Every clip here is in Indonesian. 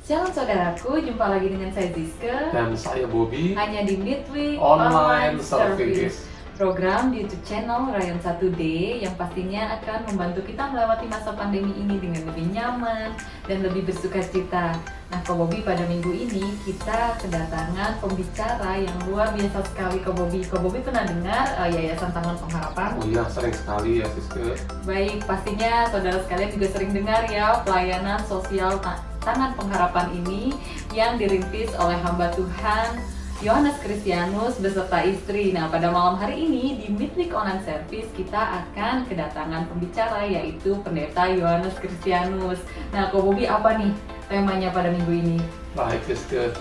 Shalom saudaraku, jumpa lagi dengan saya Zizke dan saya Bobby, hanya di Midweek Online Service, program di YouTube channel Rayon 1D yang pastinya akan membantu kita melewati masa pandemi ini dengan lebih nyaman dan lebih bersukacita. Nah, Ko Bobby, pada minggu ini kita kedatangan pembicara yang luar biasa sekali, Ko Bobby. Ko Bobby pernah dengar Yayasan Tangan Pengharapan? Oh iya, sering sekali ya Siske. Baik, pastinya saudara sekalian juga sering dengar ya pelayanan sosial Tangan Pengharapan ini yang dirintis oleh hamba Tuhan Yohanes Kristianus beserta istri. Nah, pada malam hari ini di Midweek Online Service kita akan kedatangan pembicara yaitu Pendeta Yohanes Kristianus. Nah, Ko Bobby, apa nih temanya pada minggu ini? Baik Siske,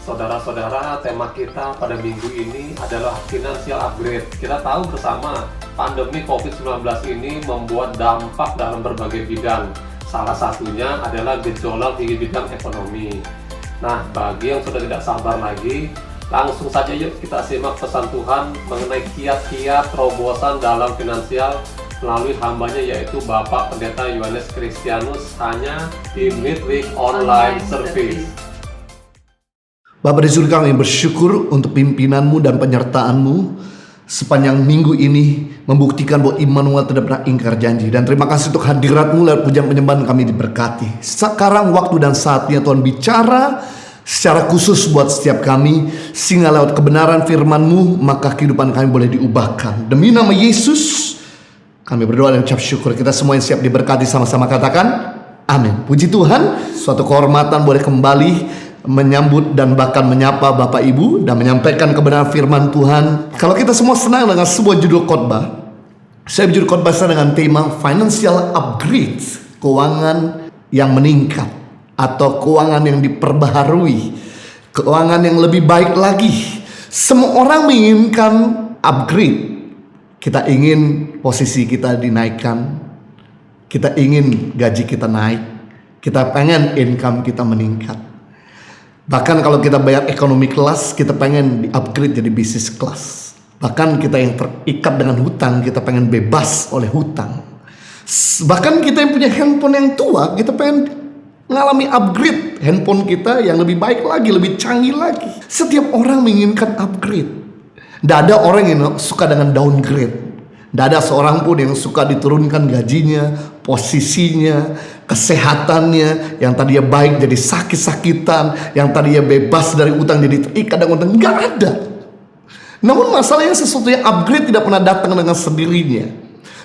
saudara-saudara, tema kita pada minggu ini adalah financial upgrade. Kita tahu bersama pandemi COVID-19 ini membuat dampak dalam berbagai bidang. Salah satunya adalah gejolak di bidang ekonomi. Nah, bagi yang sudah tidak sabar lagi, langsung saja yuk kita simak pesan Tuhan mengenai kiat-kiat terobosan dalam finansial melalui hambanya yaitu Bapak Pendeta Yohanes Kristianus hanya di Midweek Online Service. Bapak di surga, kami bersyukur untuk pimpinanmu dan penyertaanmu sepanjang minggu ini, membuktikan bahwa Immanuel tidak pernah ingkar janji. Dan terima kasih untuk hadiratmu lewat pujian penyembahan kami diberkati. Sekarang waktu dan saatnya Tuhan bicara secara khusus buat setiap kami, sehingga lewat kebenaran firman-Mu maka kehidupan kami boleh diubahkan. Demi nama Yesus kami berdoa dan ucap syukur. Kita semua yang siap diberkati sama-sama katakan amin. Puji Tuhan, suatu kehormatan boleh kembali menyambut dan bahkan menyapa Bapak Ibu dan menyampaikan kebenaran firman Tuhan. Kalau kita semua senang dengan sebuah judul khotbah, saya berjudul khotbah saya dengan tema financial upgrade, keuangan yang meningkat atau keuangan yang diperbaharui, keuangan yang lebih baik lagi. Semua orang menginginkan upgrade. Kita ingin posisi kita dinaikkan, kita ingin gaji kita naik, kita pengen income kita meningkat. Bahkan kalau kita bayar ekonomi kelas, kita pengen di-upgrade jadi bisnis kelas. Bahkan kita yang terikat dengan hutang, kita pengen bebas oleh hutang. Bahkan kita yang punya handphone yang tua, kita pengen mengalami upgrade handphone kita yang lebih baik lagi, lebih canggih lagi. Setiap orang menginginkan upgrade. Tidak ada orang yang suka dengan downgrade. Tidak ada seorang pun yang suka diturunkan gajinya, posisinya, kesehatannya. Yang tadinya baik jadi sakit-sakitan, yang tadinya bebas dari utang jadi terikat dengan utang. Nggak ada. Namun masalahnya sesuatu yang upgrade tidak pernah datang dengan sendirinya.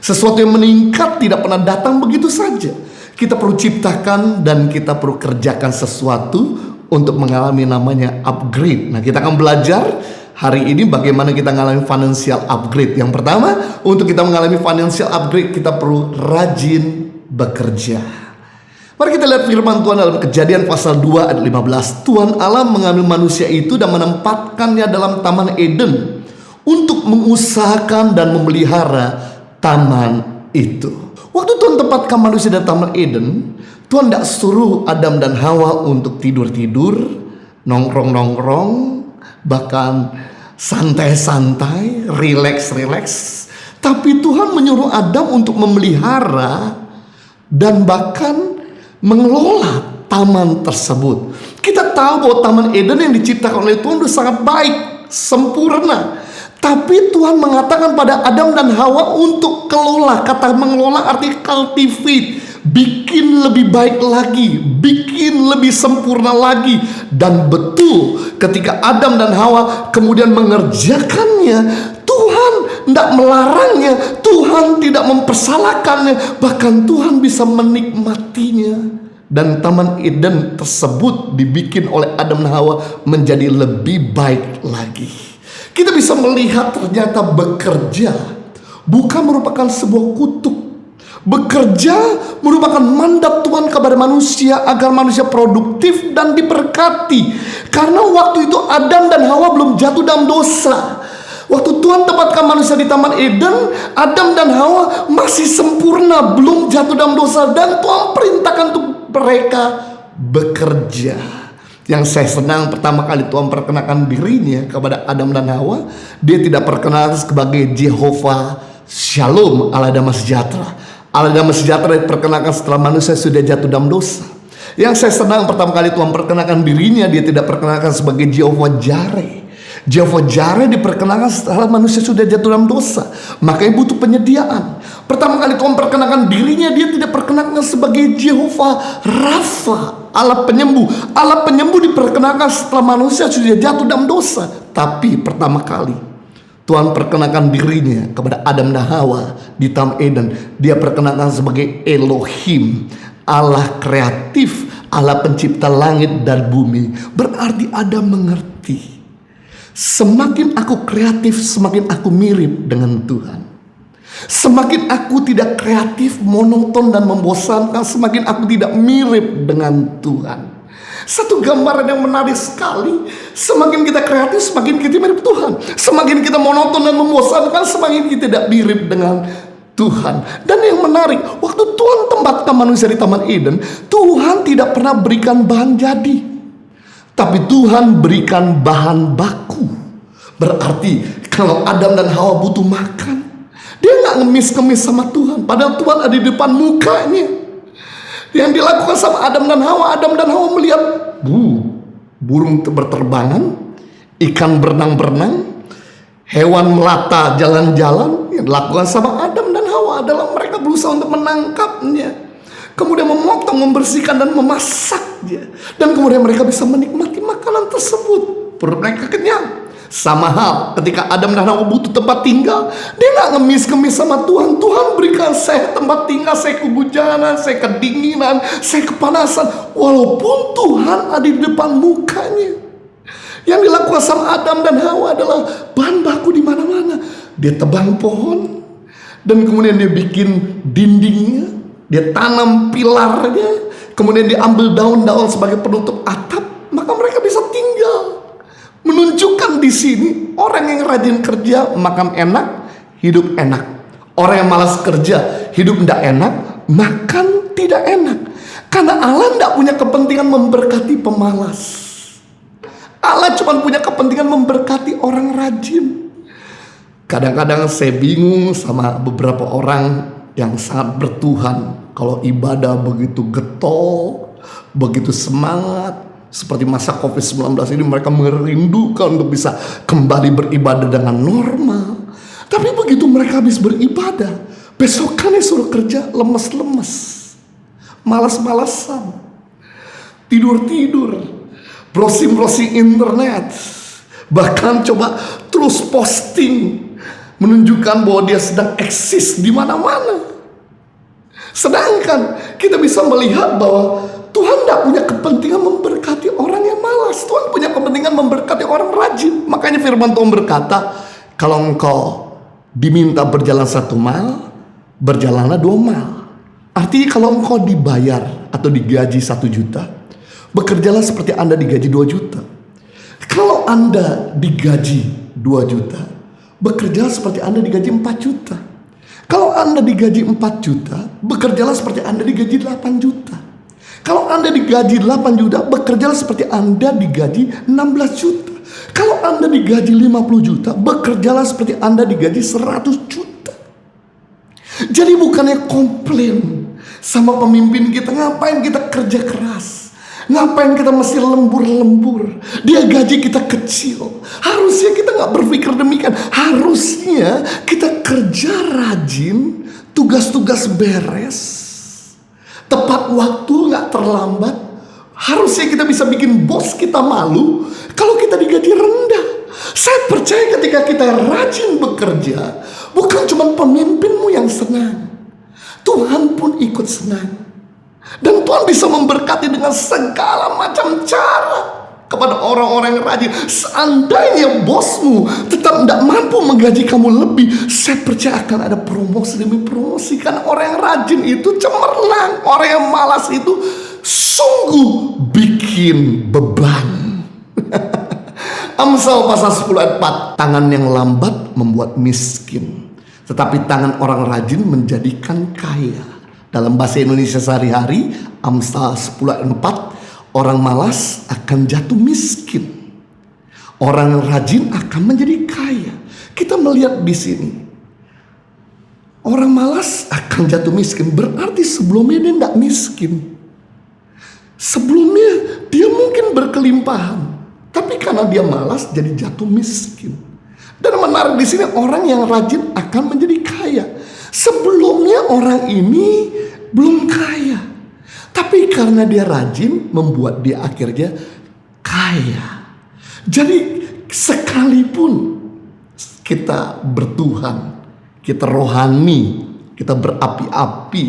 Sesuatu yang meningkat tidak pernah datang begitu saja. Kita perlu ciptakan dan kita perlu kerjakan sesuatu untuk mengalami namanya upgrade. Nah, kita akan belajar hari ini bagaimana kita mengalami financial upgrade. Yang pertama, untuk kita mengalami financial upgrade kita perlu rajin bekerja. Mari kita lihat firman Tuhan dalam Kejadian pasal 2 ayat 15. Tuhan Allah mengambil manusia itu dan menempatkannya dalam Taman Eden untuk mengusahakan dan memelihara taman itu. Waktu Tuhan tempatkan manusia di Taman Eden, Tuhan tidak suruh Adam dan Hawa untuk tidur-tidur, nongkrong-nongkrong, bahkan santai-santai, relax-relax. Tapi Tuhan menyuruh Adam untuk memelihara dan bahkan mengelola taman tersebut. Kita tahu bahwa Taman Eden yang diciptakan oleh Tuhan itu sangat baik, sempurna. Tapi Tuhan mengatakan pada Adam dan Hawa untuk kelola. Kata mengelola arti cultivate, bikin lebih baik lagi, bikin lebih sempurna lagi. Dan betul ketika Adam dan Hawa kemudian mengerjakannya, Tuhan tidak melarangnya, Tuhan tidak mempersalahkannya, bahkan Tuhan bisa menikmatinya. Dan Taman Eden tersebut dibikin oleh Adam dan Hawa menjadi lebih baik lagi. Kita bisa melihat ternyata bekerja bukan merupakan sebuah kutuk. Bekerja merupakan mandat Tuhan kepada manusia agar manusia produktif dan diberkati. Karena waktu itu Adam dan Hawa belum jatuh dalam dosa. Waktu Tuhan tempatkan manusia di Taman Eden, Adam dan Hawa masih sempurna, belum jatuh dalam dosa. Dan Tuhan perintahkan untuk mereka bekerja. Yang saya senang pertama kali Tuhan perkenalkan dirinya kepada Adam dan Hawa, dia tidak perkenalkan sebagai Jehovah Shalom, Allah damai sejahtera. Allah damai sejahtera diperkenalkan setelah manusia sudah jatuh dalam dosa. Yang saya senang pertama kali Tuhan perkenalkan dirinya, dia tidak perkenalkan sebagai Jehovah Jireh. Jehovah Jireh diperkenalkan setelah manusia sudah jatuh dalam dosa, makanya butuh penyediaan. Pertama kali Tuhan perkenalkan dirinya, dia tidak perkenalkan sebagai Jehovah Rafa, Allah penyembuh. Allah penyembuh diperkenalkan setelah manusia sudah jatuh dalam dosa. Tapi pertama kali Tuhan perkenalkan dirinya kepada Adam dan Hawa di Taman Eden. Dia perkenalkan sebagai Elohim, Allah kreatif, Allah pencipta langit dan bumi. Berarti Adam mengerti, semakin aku kreatif, semakin aku mirip dengan Tuhan. Semakin aku tidak kreatif, monoton dan membosankan, semakin aku tidak mirip dengan Tuhan. Satu gambaran yang menarik sekali, semakin kita kreatif, semakin kita mirip Tuhan. Semakin kita monoton dan membosankan, semakin kita tidak mirip dengan Tuhan. Dan yang menarik, waktu Tuhan tempatkan manusia di Taman Eden, Tuhan tidak pernah berikan bahan jadi, tapi Tuhan berikan bahan baku. Berarti kalau Adam dan Hawa butuh makan, dia nggak ngemis-ngemis sama Tuhan, padahal Tuhan ada di depan mukanya. Yang dilakukan sama Adam dan Hawa melihat burung berterbangan, ikan berenang-berenang, hewan melata jalan-jalan. Yang dilakukan sama Adam dan Hawa adalah mereka berusaha untuk menangkapnya, kemudian memotong, membersihkan dan memasaknya, dan kemudian mereka bisa menikmati makanan tersebut. Perut mereka kenyang. Sama hal ketika Adam dan Hawa butuh tempat tinggal, dia gak ngemis-ngemis sama Tuhan. Tuhan berikan saya tempat tinggal, saya kehujanan, saya kedinginan, saya kepanasan, walaupun Tuhan ada di depan mukanya. Yang dilakukan sama Adam dan Hawa adalah bahan baku di mana-mana. Dia tebang pohon, dan kemudian dia bikin dindingnya, dia tanam pilarnya, kemudian dia ambil daun-daun sebagai penutup atap, maka mereka bisa tinggal. Menunjukkan di sini orang yang rajin kerja makan enak, hidup enak. Orang yang malas kerja, hidup tidak enak, makan tidak enak. Karena Allah tidak punya kepentingan memberkati pemalas. Allah cuma punya kepentingan memberkati orang rajin. Kadang-kadang saya bingung sama beberapa orang yang sangat bertuhan. Kalau ibadah begitu getol, begitu semangat. Seperti masa COVID-19 ini, mereka merindukan untuk bisa kembali beribadah dengan normal. Tapi begitu mereka habis beribadah, besokannya suruh kerja lemes-lemes, malas-malasan, tidur-tidur, browsing-browsing internet, bahkan coba terus posting menunjukkan bahwa dia sedang eksis di mana-mana. Sedangkan kita bisa melihat bahwa Tuhan tidak punya kepentingan memberkati orang yang malas. Tuhan punya kepentingan memberkati orang rajin. Makanya firman Tuhan berkata, kalau engkau diminta berjalan 1 mil, berjalanlah 2 mil. Artinya kalau engkau dibayar atau digaji 1 juta, bekerjalah seperti Anda digaji 2 juta. Kalau Anda digaji 2 juta, bekerjalah seperti Anda digaji 4 juta. Kalau Anda digaji 4 juta, bekerjalah seperti Anda digaji 8 juta. Kalau Anda digaji 8 juta, bekerjalah seperti Anda digaji 16 juta. Kalau Anda digaji 50 juta, bekerjalah seperti Anda digaji 100 juta. Jadi bukannya komplain sama pemimpin kita, ngapain kita kerja keras, ngapain kita mesti lembur-lembur, dia gaji kita kecil. Harusnya kita gak berpikir demikian. Harusnya kita kerja rajin, tugas-tugas beres, tepat waktu, gak terlambat. Harusnya kita bisa bikin bos kita malu kalau kita digaji rendah. Saya percaya ketika kita rajin bekerja, bukan cuma pemimpinmu yang senang, Tuhan pun ikut senang. Dan Tuhan bisa memberkati dengan segala macam cara kepada orang-orang yang rajin. Seandainya bosmu tetap tidak mampu menggaji kamu lebih, saya percaya akan ada promosi demi promosi. Karena orang yang rajin itu cemerlang, orang yang malas itu sungguh bikin beban. Amsal pasal 10 ayat 4, tangan yang lambat membuat miskin, tetapi tangan orang rajin menjadikan kaya. Dalam bahasa Indonesia sehari-hari, Amsal 10 ayat 4, orang malas akan jatuh miskin, orang rajin akan menjadi kaya. Kita melihat di sini, orang malas akan jatuh miskin, berarti sebelumnya dia tidak miskin. Sebelumnya dia mungkin berkelimpahan, tapi karena dia malas jadi jatuh miskin. Dan menarik di sini, orang yang rajin akan menjadi kaya. Sebelumnya orang ini belum kaya, tapi karena dia rajin membuat dia akhirnya kaya. Jadi sekalipun kita bertuhan, kita rohani, kita berapi-api,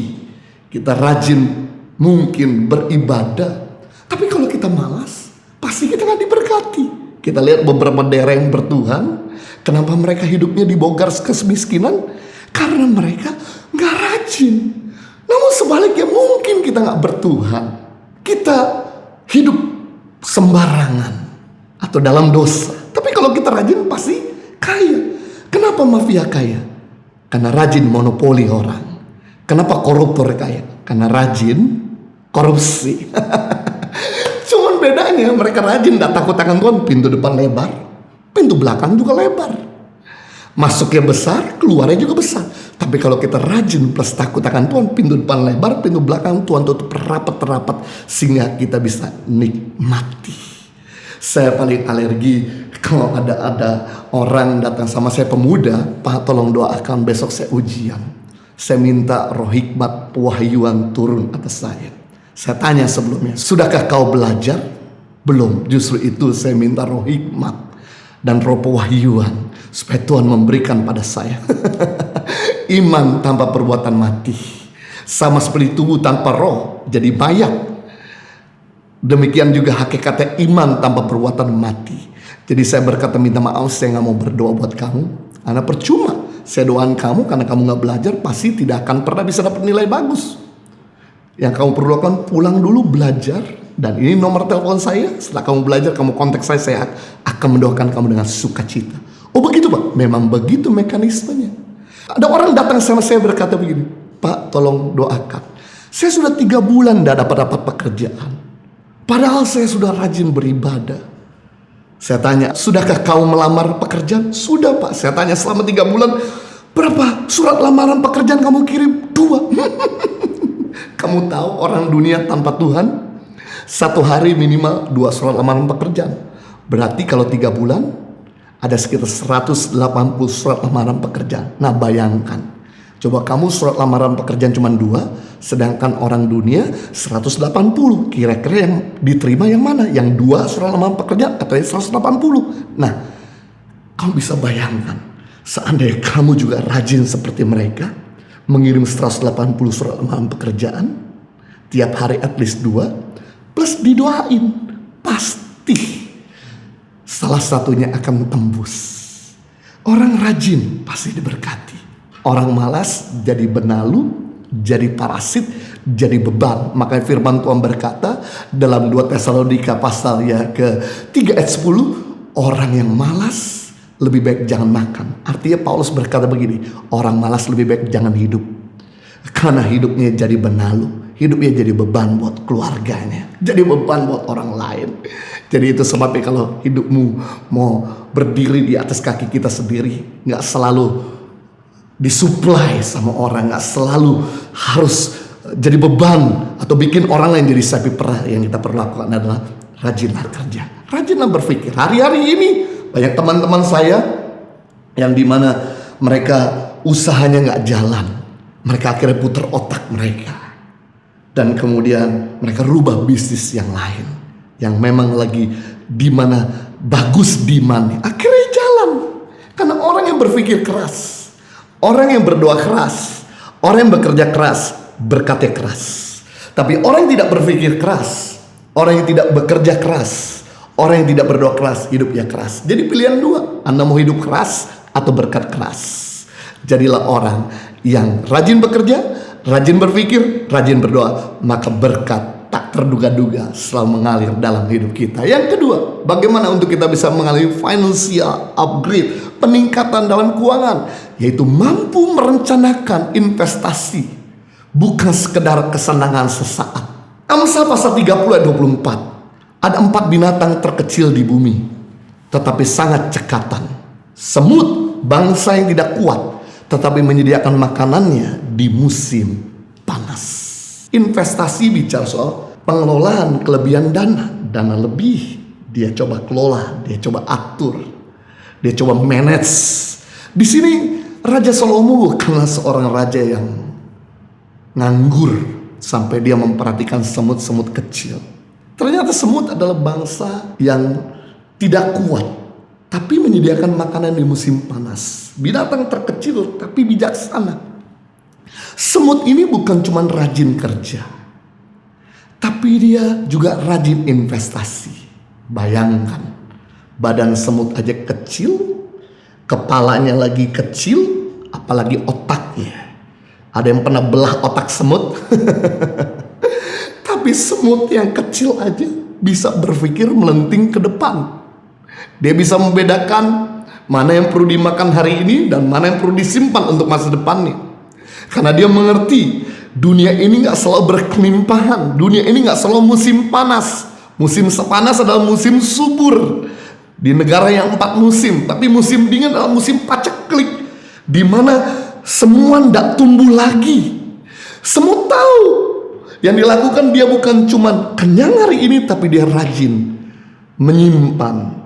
kita rajin mungkin beribadah, tapi kalau kita malas, pasti kita gak diberkati. Kita lihat beberapa daerah yang bertuhan, kenapa mereka hidupnya dibogar kemiskinan? Karena mereka gak rajin. Namun sebaliknya mungkin kita gak bertuhan, kita hidup sembarangan atau dalam dosa. Tapi kalau kita rajin pasti kaya. Kenapa mafia kaya? Karena rajin monopoli orang. Kenapa koruptor kaya? Karena rajin korupsi. Cuman bedanya mereka rajin, tak takut tangan Tuhan, pintu depan lebar, pintu belakang juga lebar. Masuknya besar, keluarnya juga besar. Tapi kalau kita rajin plus takut akan Tuhan, pintu depan lebar, pintu belakang Tuhan tutup rapat-rapat sehingga kita bisa nikmati. Saya paling alergi kalau ada orang datang sama saya, pemuda, Pak tolong doakan besok saya ujian. Saya minta roh hikmat pewahyuan turun atas saya. Saya tanya sebelumnya, sudahkah kau belajar? Belum, justru itu saya minta roh hikmat dan roh pewahyuan supaya Tuhan memberikan pada saya. Iman tanpa perbuatan mati, sama seperti tubuh tanpa roh jadi mayat. Demikian juga hakikatnya iman tanpa perbuatan mati. Jadi saya berkata minta maaf, saya gak mau berdoa buat kamu, karena percuma. Saya doakan kamu karena kamu gak belajar, pasti tidak akan pernah bisa dapat nilai bagus. Yang kamu perlu lakukan, pulang dulu belajar. Dan ini nomor telepon saya. Setelah kamu belajar, kamu kontak saya akan mendoakan kamu dengan sukacita. Oh begitu Pak? Memang begitu mekanismenya. Ada orang datang sama saya berkata begini, Pak tolong doakan. Saya sudah 3 bulan tidak dapat pekerjaan. Padahal saya sudah rajin beribadah. Saya tanya, sudahkah kau melamar pekerjaan? Sudah Pak. Saya tanya selama 3 bulan, berapa surat lamaran pekerjaan kamu kirim? 2. Kamu tahu orang dunia tanpa Tuhan, 1 hari minimal 2 surat lamaran pekerjaan. Berarti kalau 3 bulan, ada sekitar 180 surat lamaran pekerjaan. Nah bayangkan, coba kamu surat lamaran pekerjaan cuma 2, sedangkan orang dunia 180. Kira-kira yang diterima yang mana? Yang 2 surat lamaran pekerjaan atau yang 180? Nah, kamu bisa bayangkan, seandainya kamu juga rajin seperti mereka, mengirim 180 surat lamaran pekerjaan, tiap hari at least 2, plus didoain, pasti salah satunya akan tembus. Orang rajin pasti diberkati. Orang malas jadi benalu, jadi parasit, jadi beban. Makanya firman Tuhan berkata dalam 2 Tesalonika pasal ke-3 ayat 10, orang yang malas lebih baik jangan makan. Artinya Paulus berkata begini, orang malas lebih baik jangan hidup. Karena hidupnya jadi benalu, hidupnya jadi beban buat keluarganya, jadi beban buat orang lain. Jadi itu sebabnya kalau hidupmu mau berdiri di atas kaki kita sendiri, gak selalu disuplai sama orang, gak selalu harus jadi beban atau bikin orang lain jadi sapi perah. Yang kita perlu lakukan adalah rajinlah kerja, rajinlah berpikir. Hari-hari ini banyak teman-teman saya yang dimana mereka usahanya gak jalan, mereka akhirnya putar otak mereka dan kemudian mereka rubah bisnis yang lain yang memang lagi dimana bagus demandnya, akhirnya jalan. Karena orang yang berpikir keras, orang yang berdoa keras, orang yang bekerja keras, berkatnya keras. Tapi orang yang tidak berpikir keras, orang yang tidak bekerja keras, orang yang tidak berdoa keras, hidupnya keras. Jadi pilihan 2, Anda mau hidup keras atau berkat keras. Jadilah orang yang rajin bekerja, rajin berpikir, rajin berdoa, maka berkat tak terduga-duga selalu mengalir dalam hidup kita. Yang kedua, bagaimana untuk kita bisa mengalami financial upgrade, peningkatan dalam keuangan, yaitu mampu merencanakan investasi, bukan sekedar kesenangan sesaat. Amsal pasal 30 ayat 24. Ada 4 binatang terkecil di bumi, tetapi sangat cekatan. Semut, bangsa yang tidak kuat, tetapi menyediakan makanannya di musim panas. Investasi bicara soal pengelolaan kelebihan dana lebih, dia coba kelola, dia coba atur, dia coba manage. Di sini Raja Salomo bukanlah seorang raja yang nganggur sampai dia memperhatikan semut-semut kecil. Ternyata semut adalah bangsa yang tidak kuat, tapi menyediakan makanan di musim panas. Binatang terkecil tapi bijaksana. Semut ini bukan cuma rajin kerja, tapi dia juga rajin investasi. Bayangkan, badan semut aja kecil, kepalanya lagi kecil, apalagi otaknya. Ada yang pernah belah otak semut? Tapi semut yang kecil aja bisa berpikir melenting ke depan. Dia bisa membedakan mana yang perlu dimakan hari ini dan mana yang perlu disimpan untuk masa depannya. Karena dia mengerti dunia ini gak selalu berkelimpahan. Dunia ini gak selalu musim panas. Musim panas adalah musim subur. Di negara yang 4 musim, tapi musim dingin adalah musim paceklik, di mana semua tidak tumbuh lagi. Semut tahu yang dilakukan dia bukan cuma kenyang hari ini, tapi dia rajin menyimpan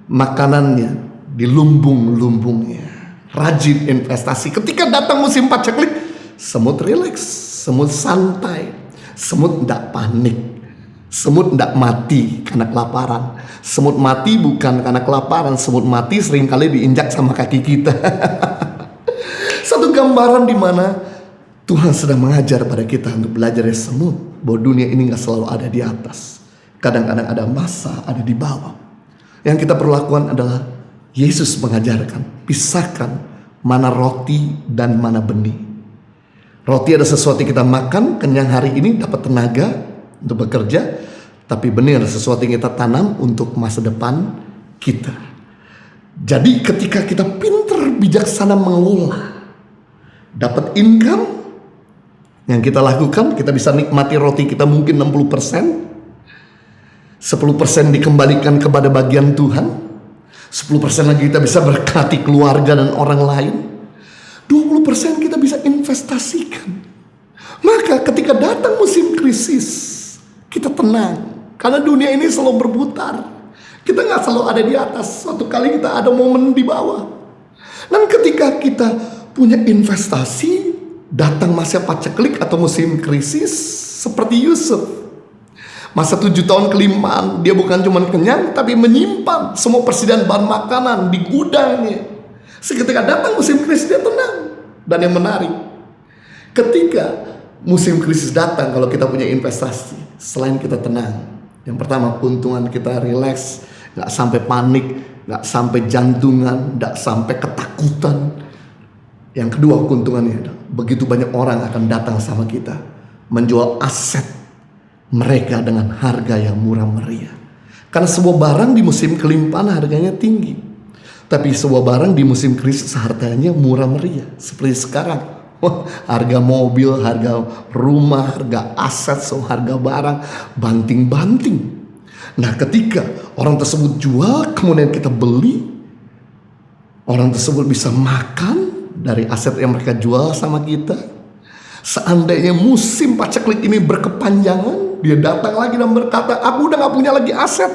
makanannya di lumbung-lumbungnya. Rajin investasi. Ketika datang musim paceklik, semut rileks, semut santai, semut tidak panik. Semut tidak mati karena kelaparan. Semut mati bukan karena kelaparan. Semut mati seringkali diinjak sama kaki kita. Satu gambaran di mana Tuhan sedang mengajar pada kita untuk belajar dari semut, bahwa dunia ini gak selalu ada di atas. Kadang-kadang ada masa, ada di bawah. Yang kita perlu lakukan adalah Yesus mengajarkan, pisahkan mana roti dan mana benih. Roti ada sesuatu yang kita makan, kenyang hari ini, dapat tenaga untuk bekerja. Tapi benar sesuatu yang kita tanam untuk masa depan kita. Jadi ketika kita pintar bijaksana mengelola, dapat income, yang kita lakukan, kita bisa nikmati roti kita mungkin 60%. 10% dikembalikan kepada bagian Tuhan. 10% lagi kita bisa berkati keluarga dan orang lain. 20% kita bisa investasikan. Maka ketika datang musim krisis, kita tenang. Karena dunia ini selalu berputar. Kita gak selalu ada di atas. Suatu kali kita ada momen di bawah. Dan ketika kita punya investasi, datang masa paceklik atau musim krisis, seperti Yusuf. Masa 7 tahun kelimpahan, dia bukan cuma kenyang, tapi menyimpan semua persediaan bahan makanan di gudangnya. Seketika datang musim krisis, dia tenang. Dan yang menarik, ketika musim krisis datang, kalau kita punya investasi, selain kita tenang, yang pertama keuntungan kita rileks, gak sampai panik, gak sampai jantungan, gak sampai ketakutan. Yang kedua keuntungannya, begitu banyak orang akan datang sama kita, menjual aset mereka dengan harga yang murah meriah. Karena sebuah barang di musim kelimpahan harganya tinggi, tapi sebuah barang di musim krisis harganya murah meriah. Seperti sekarang, harga mobil, harga rumah, harga aset, harga barang banting-banting. Nah ketika orang tersebut jual, kemudian kita beli, orang tersebut bisa makan dari aset yang mereka jual sama kita. Seandainya musim paceklik ini berkepanjangan, dia datang lagi dan berkata, aku udah gak punya lagi aset,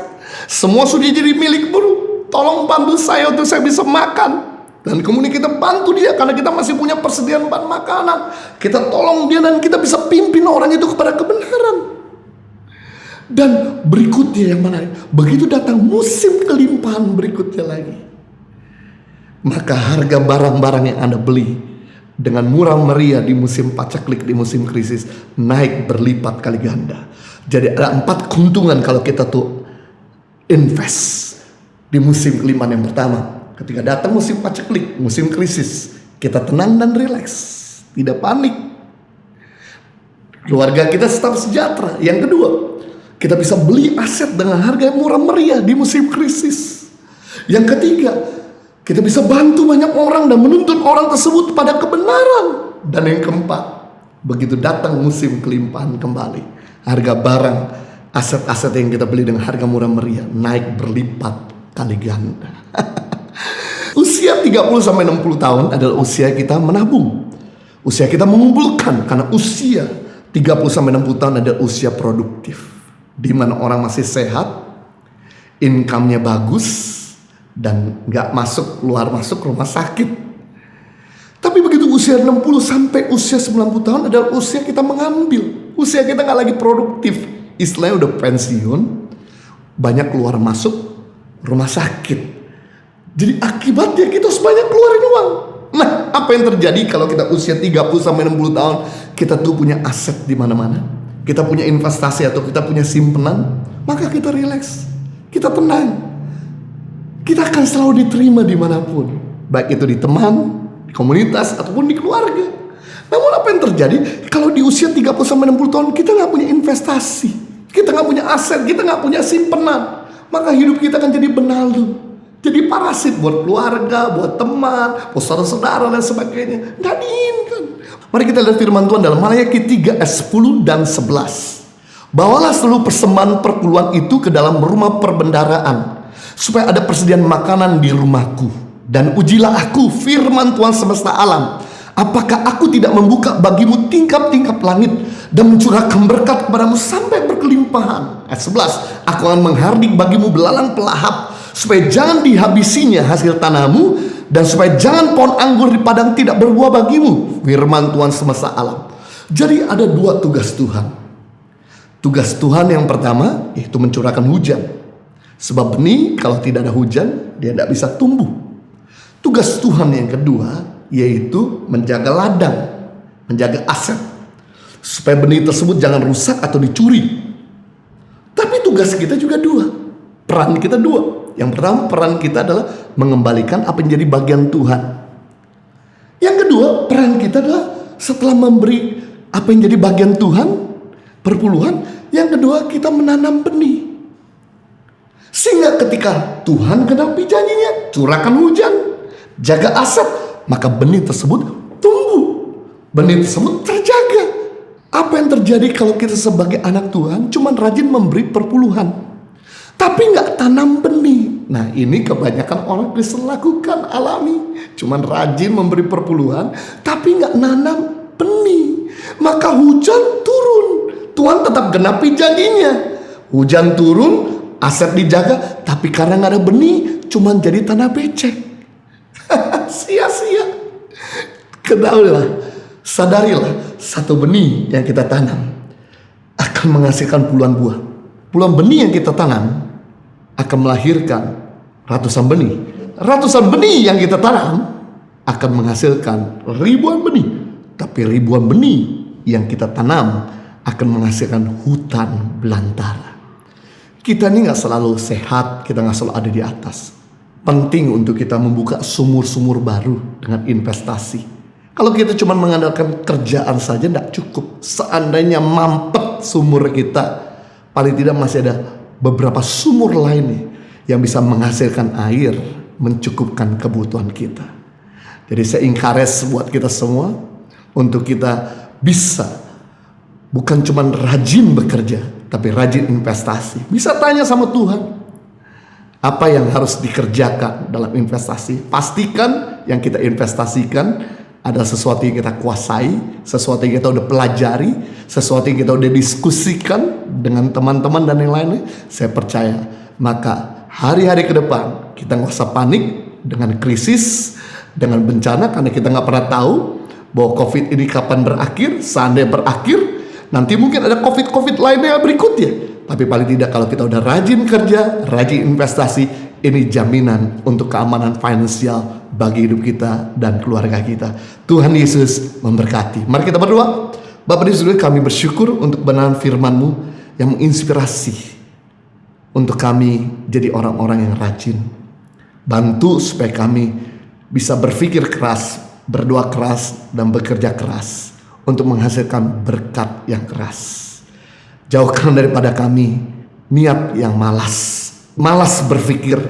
semua sudah jadi milik buruh, tolong bantu saya untuk saya bisa makan. Dan kemudian kita bantu dia karena kita masih punya persediaan bahan makanan. Kita tolong dia dan kita bisa pimpin orang itu kepada kebenaran. Dan berikutnya yang menarik, begitu datang musim kelimpahan berikutnya lagi, maka harga barang-barang yang Anda beli dengan murah meriah di musim paceklik, di musim krisis, naik berlipat kali ganda. Jadi ada 4 keuntungan kalau kita tuh invest di musim kelimpahan. Yang pertama, ketika datang musim paceklik, musim krisis, kita tenang dan rileks, tidak panik. Keluarga kita tetap sejahtera. Yang kedua, kita bisa beli aset dengan harga yang murah meriah di musim krisis. Yang ketiga, kita bisa bantu banyak orang dan menuntun orang tersebut pada kebenaran. Dan yang keempat, begitu datang musim kelimpahan kembali, harga barang, aset-aset yang kita beli dengan harga murah meriah naik berlipat kali ganda. Usia 30-60 tahun adalah usia kita menabung. Usia kita mengumpulkan, karena usia 30-60 tahun adalah usia produktif. di mana orang masih sehat, income-nya bagus, dan gak keluar masuk rumah sakit. Tapi begitu usia 60 sampai usia 90 tahun adalah usia kita mengambil. Usia kita gak lagi produktif. Istilahnya udah pensiun, banyak keluar masuk rumah sakit. Jadi akibatnya kita harus banyak keluarin uang. Nah, apa yang terjadi kalau kita usia 30 sampai 60 tahun, kita tuh punya aset di mana-mana. Kita punya investasi atau kita punya simpenan, maka kita rileks, kita tenang. Kita akan selalu diterima dimanapun, baik itu di teman, di komunitas, ataupun di keluarga. Namun apa yang terjadi kalau di usia 30 sampai 60 tahun kita gak punya investasi, kita gak punya aset, kita gak punya simpenan, maka hidup kita akan jadi benalu, jadi parasit buat keluarga, buat teman, buat saudara-saudara dan sebagainya. Gak diinginkan. Mari kita lihat firman Tuhan dalam Malayaki 3 ayat 10 dan 11. Bawalah seluruh persembahan perpuluhan itu ke dalam rumah perbendaharaan, supaya ada persediaan makanan di rumahku. Dan ujilah aku, firman Tuhan semesta alam, apakah aku tidak membuka bagimu tingkap-tingkap langit dan mencurahkan berkat kepadamu sampai berkelimpahan. Ayat 11, aku akan menghardik bagimu belalang pelahap, supaya jangan dihabisinya hasil tanahmu, dan supaya jangan pohon anggur di padang tidak berbuah bagimu. Firman Tuhan semesta alam. Jadi ada dua tugas Tuhan. Tugas Tuhan yang pertama yaitu mencurahkan hujan. Sebab benih kalau tidak ada hujan, dia tidak bisa tumbuh. Tugas Tuhan yang kedua yaitu menjaga ladang, menjaga aset, supaya benih tersebut jangan rusak atau dicuri. Tapi tugas kita juga dua, peran kita dua. Yang pertama, peran kita adalah mengembalikan apa yang jadi bagian Tuhan. Yang kedua, peran kita adalah setelah memberi apa yang jadi bagian Tuhan, perpuluhan, yang kedua kita menanam benih. Sehingga ketika Tuhan genapi janjinya, curahkan hujan, jaga aset, maka benih tersebut tumbuh, benih tersebut terjaga. Apa yang terjadi kalau kita sebagai anak Tuhan cuma rajin memberi perpuluhan, tapi nggak tanam benih? Nah, ini kebanyakan orang Kristen lakukan, alami. Cuma rajin memberi perpuluhan, tapi nggak nanam benih. Maka hujan turun, Tuhan tetap genapi janjinya. Hujan turun, aset dijaga, tapi karena nggak ada benih, cuman jadi tanah becek. Sia-sia. Ketahuilah, sadarilah, satu benih yang kita tanam akan menghasilkan puluhan buah. Puluhan benih yang kita tanam akan melahirkan ratusan benih. Ratusan benih yang kita tanam akan menghasilkan ribuan benih. Tapi ribuan benih yang kita tanam akan menghasilkan hutan belantara. Kita ini gak selalu sehat, kita gak selalu ada di atas. Penting untuk kita membuka sumur-sumur baru dengan investasi. Kalau kita cuma mengandalkan kerjaan saja gak cukup. Seandainya mampet sumur kita, paling tidak masih ada beberapa sumur lainnya yang bisa menghasilkan air, mencukupkan kebutuhan kita. Jadi saya encourage buat kita semua untuk kita bisa bukan cuma rajin bekerja, tapi rajin investasi. Bisa tanya sama Tuhan, apa yang harus dikerjakan dalam investasi. Pastikan yang kita investasikan ada sesuatu yang kita kuasai, sesuatu yang kita udah pelajari, sesuatu yang kita udah diskusikan dengan teman-teman dan yang lainnya. Saya percaya, maka hari-hari ke depan kita nggak usah panik dengan krisis, dengan bencana, karena kita nggak pernah tahu bahwa COVID ini kapan berakhir. Seandainya berakhir, nanti mungkin ada COVID lainnya berikutnya. Tapi paling tidak kalau kita udah rajin kerja, rajin investasi, ini jaminan untuk keamanan finansial bagi hidup kita dan keluarga kita. Tuhan Yesus memberkati. Mari kita berdoa. Bapa di surga, kami bersyukur untuk kebenaran firman-Mu yang menginspirasi untuk kami jadi orang-orang yang rajin. Bantu supaya kami bisa berpikir keras, berdoa keras, dan bekerja keras untuk menghasilkan berkat yang keras. Jauhkan daripada kami niat yang malas berpikir,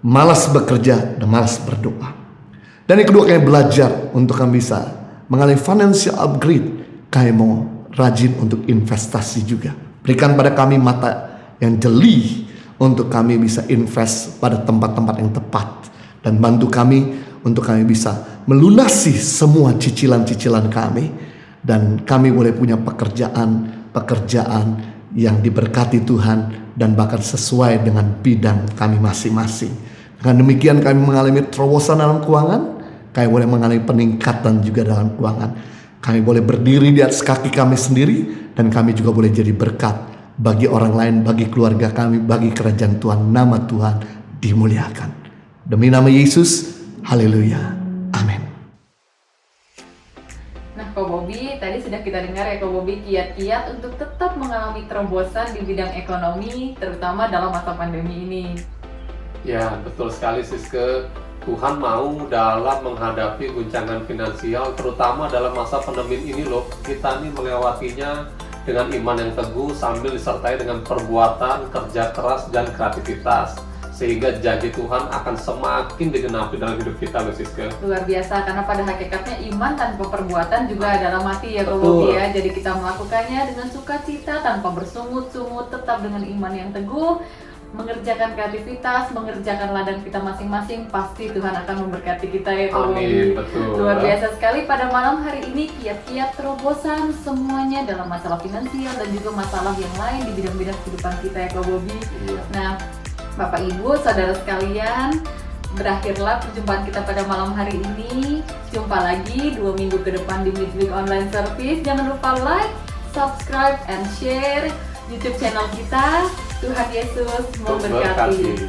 malas bekerja, dan malas berdoa. Dan yang kedua, kami belajar untuk kami bisa mengalami financial upgrade. Kami mau rajin untuk investasi juga. Berikan pada kami mata yang jeli untuk kami bisa invest pada tempat-tempat yang tepat. Dan bantu kami untuk kami bisa melunasi semua cicilan-cicilan kami. Dan kami boleh punya pekerjaan yang diberkati Tuhan dan bahkan sesuai dengan bidang kami masing-masing. Dengan demikian kami mengalami terobosan dalam keuangan, kami boleh mengalami peningkatan juga dalam keuangan. Kami boleh berdiri di atas kaki kami sendiri dan kami juga boleh jadi berkat bagi orang lain, bagi keluarga kami, bagi kerajaan Tuhan. Nama Tuhan dimuliakan. Demi nama Yesus, haleluya, amin. Nah, Ko Bobby, tadi sudah kita dengar ya Ko Bobby kiat-kiat untuk tetap mengalami terobosan di bidang ekonomi, terutama dalam masa pandemi ini. Ya, betul sekali Siske. Tuhan mau dalam menghadapi guncangan finansial, terutama dalam masa pandemi ini loh, kita nih melewatinya dengan iman yang teguh sambil disertai dengan perbuatan, kerja keras, dan kreativitas. Sehingga janji Tuhan akan semakin digenapi dalam hidup kita loh Siske. Luar biasa, karena pada hakikatnya iman tanpa perbuatan juga adalah mati ya Ko Betul. Bobby ya. Jadi kita melakukannya dengan sukacita, tanpa bersungut-sungut, tetap dengan iman yang teguh, mengerjakan kreativitas, mengerjakan ladang kita masing-masing, pasti Tuhan akan memberkati kita ya Ko Bobby. Amin, betul. Luar biasa sekali pada malam hari ini kiat-kiat terobosan semuanya dalam masalah finansial dan juga masalah yang lain di bidang-bidang kehidupan kita ya Ko Bobby. Iya. Nah, Bapak Ibu, Saudara sekalian, berakhirlah perjumpaan kita pada malam hari ini. Jumpa lagi 2 minggu ke depan di Midweek Online Service. Jangan lupa like, subscribe, and share YouTube channel kita. Tuhan Yesus memberkati.